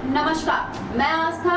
नमस्कार, मैं आस्था।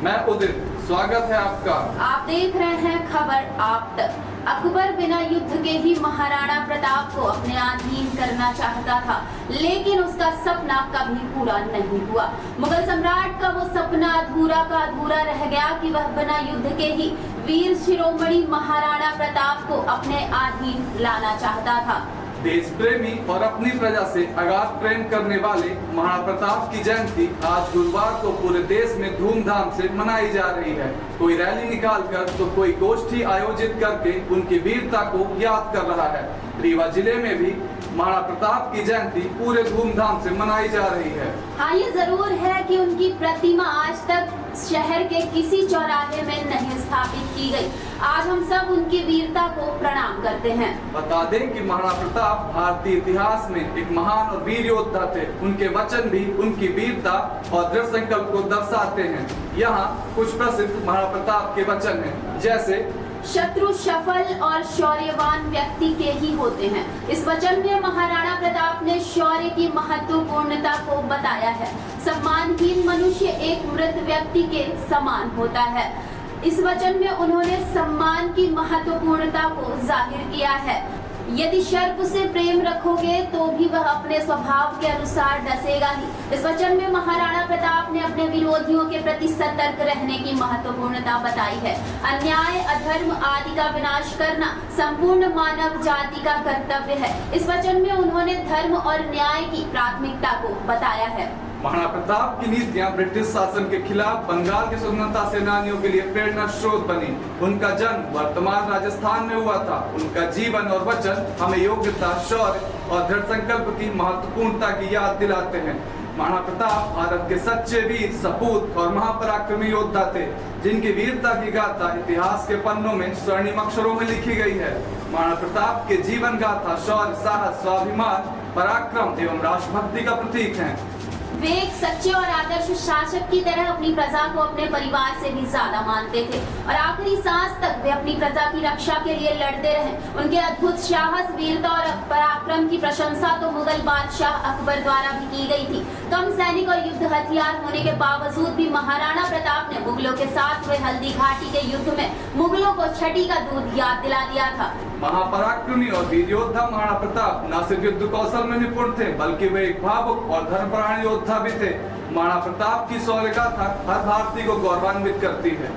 मैं उदित। स्वागत है आपका। आप देख रहे हैं खबर आप तक। अकबर बिना युद्ध के ही महाराणा प्रताप को अपने अधीन करना चाहता था, लेकिन उसका सपना कभी पूरा नहीं हुआ। मुगल सम्राट का वो सपना अधूरा का अधूरा रह गया कि वह बिना युद्ध के ही वीर शिरोमणि महाराणा प्रताप को अपने अधीन लाना चाहता था। देश प्रेमी और अपनी प्रजा से अगाध प्रेम करने वाले महाराणा प्रताप की जयंती आज गुरुवार को पूरे देश में धूमधाम से मनाई जा रही है। कोई रैली निकालकर तो कोई गोष्ठी आयोजित करके उनकी वीरता को याद कर रहा है। रीवा जिले में भी महाराणा प्रताप की जयंती पूरे धूमधाम से मनाई जा रही है। हाँ, ये जरूर है कि उनकी प्रतिमा आज तक शहर के किसी चौराहे में नहीं स्थापित की गई। आज हम सब उनकी वीरता को प्रणाम करते हैं। बता दें कि महाराणा प्रताप भारतीय इतिहास में एक महान और वीर योद्धा थे। उनके वचन भी उनकी वीरता और दृढ़ संकल्प को दर्शाते हैं। यहाँ कुछ प्रसिद्ध महाराणा प्रताप के वचन हैं, जैसे शत्रु सफल और शौर्यवान व्यक्ति के ही होते हैं। इस वचन में महाराणा प्रताप ने शौर्य की महत्वपूर्णता को बताया है। सम्मानहीन मनुष्य एक मृत व्यक्ति के समान होता है। इस वचन में उन्होंने सम्मान की महत्वपूर्णता को जाहिर किया है। यदि सर्प से प्रेम रखोगे तो भी वह अपने स्वभाव के अनुसार डसेगा ही। इस वचन में महाराणा प्रताप ने अपने विरोधियों के प्रति सतर्क रहने की महत्वपूर्णता बताई है। अन्याय, अधर्म आदि का विनाश करना संपूर्ण मानव जाति का कर्तव्य है। इस वचन में उन्होंने धर्म और न्याय की प्राथमिकता को बताया है। महाराणा प्रताप की नीतियां ब्रिटिश शासन के खिलाफ बंगाल के स्वतंत्रता सेनानियों के लिए प्रेरणा स्रोत बनी। उनका जन्म वर्तमान राजस्थान में हुआ था। उनका जीवन और वचन हमें योग्यता, शौर्य और दृढ़ संकल्प की महत्वपूर्णता की याद दिलाते हैं। महाराणा प्रताप भारत के सच्चे वीर, सपूत और महापराक्रमी योद्धा थे, जिनकी वीरता की गाथा इतिहास के पन्नों में स्वर्णिम अक्षरों में लिखी गई है। महाराणा प्रताप के जीवन गाथा शौर्य, साहस, स्वाभिमान, पराक्रम एवं राष्ट्रभक्ति का प्रतीक है। वे एक सच्चे और आदर्श शासक की तरह अपनी प्रजा को अपने परिवार से भी ज्यादा मानते थे और आखिरी सांस तक वे अपनी प्रजा की रक्षा के लिए लड़ते रहे। उनके अद्भुत साहस, वीरता और पराक्रम की प्रशंसा तो मुगल बादशाह अकबर द्वारा भी की गई थी। कम सैनिक और युद्ध हथियार होने के बावजूद भी महाराणा प्रताप ने मुगलों के साथ हुए हल्दी घाटी के युद्ध में मुगलों को छठी का दूध याद दिला दिया था। महापराक्रमी और वीर योद्धा महाराणा प्रताप न सिर्फ युद्ध कौशल में निपुण थे, बल्कि वे एक भावुक और धर्मपरायण योद्धा भी थे। महाराणा प्रताप की शौर्य गाथा हर भारतीय को गौरवान्वित करती है।